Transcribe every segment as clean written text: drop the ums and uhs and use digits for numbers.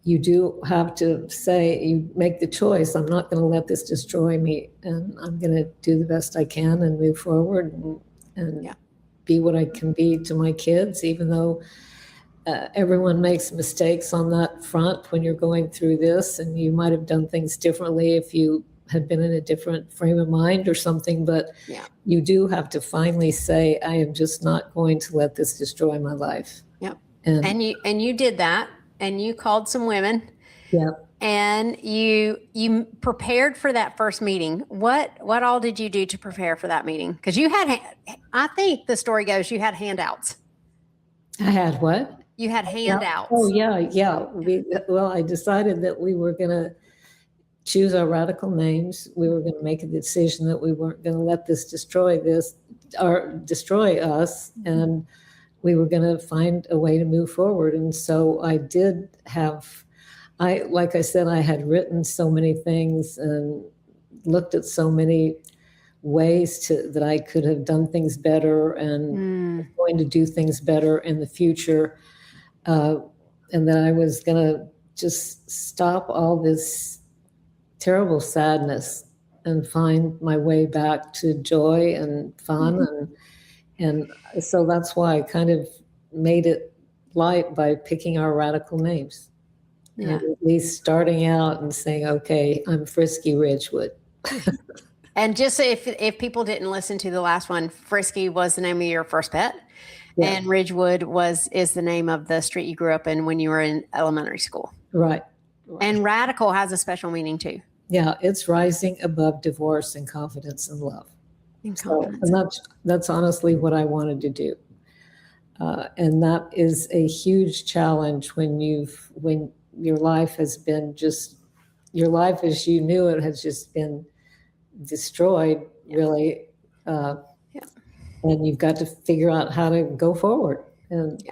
you do have to say, you make the choice, I'm not going to let this destroy me, and I'm going to do the best I can and move forward and Yeah. be what I can be to my kids, even though everyone makes mistakes on that front when you're going through this, and you might have done things differently if you had been in a different frame of mind or something, but Yeah. you do have to finally say, I am just not going to let this destroy my life. Yep. And you did that, and you called some women, yeah, and you prepared for that first meeting. What all did you do to prepare for that meeting? Because you had, I think the story goes, you had handouts. I had what? You had handouts. Oh, yeah. I decided that we were going to choose our radical names. We were going to make a decision that we weren't going to let this destroy us, and we were going to find a way to move forward. And so I did have, like I said, I had written so many things and looked at so many ways that I could have done things better and going to do things better in the future. And that I was going to just stop all this terrible sadness and find my way back to joy and fun. And so that's why I kind of made it light by picking our radical names. Yeah. And at least starting out and saying, okay, I'm Frisky Ridgewood. And just if people didn't listen to the last one, Frisky was the name of your first pet. Yeah. And Ridgewood is the name of the street you grew up in when you were in elementary school. Right. And radical has a special meaning too. Yeah, it's rising above divorce and confidence and love. And that's honestly what I wanted to do. And that is a huge challenge when your life has been your life as you knew it has just been destroyed, really. And you've got to figure out how to go forward. And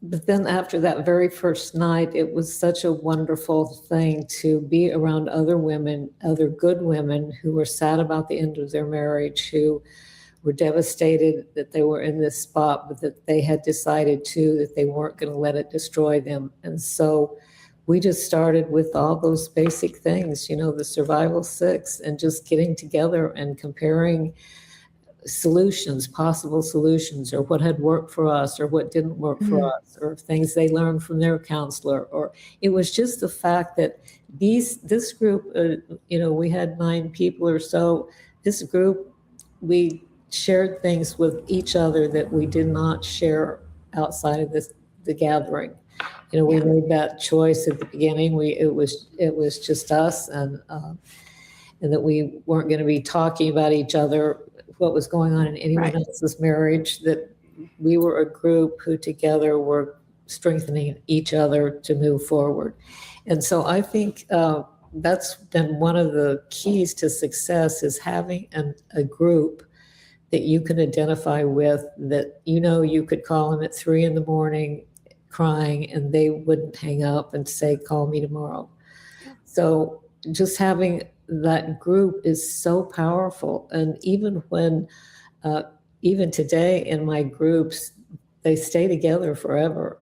but then after that very first night, it was such a wonderful thing to be around other women, other good women who were sad about the end of their marriage, who were devastated that they were in this spot, but that they had decided that they weren't going to let it destroy them. And so we just started with all those basic things, the survival six, and just getting together and comparing possible solutions, or what had worked for us or what didn't work for us, or things they learned from their counselor. Or it was just the fact that this group, we had 9 people or so. This group, we shared things with each other that we did not share outside of the gathering. We made that choice at the beginning. It was just us, and that we weren't going to be talking about each other, what was going on in anyone else's marriage, that we were a group who together were strengthening each other to move forward. And so I think that's been one of the keys to success, is having a group that you can identify with, that you could call them at 3 a.m. crying and they wouldn't hang up and say, call me tomorrow. So just having that group is so powerful. And even even today in my groups, they stay together forever.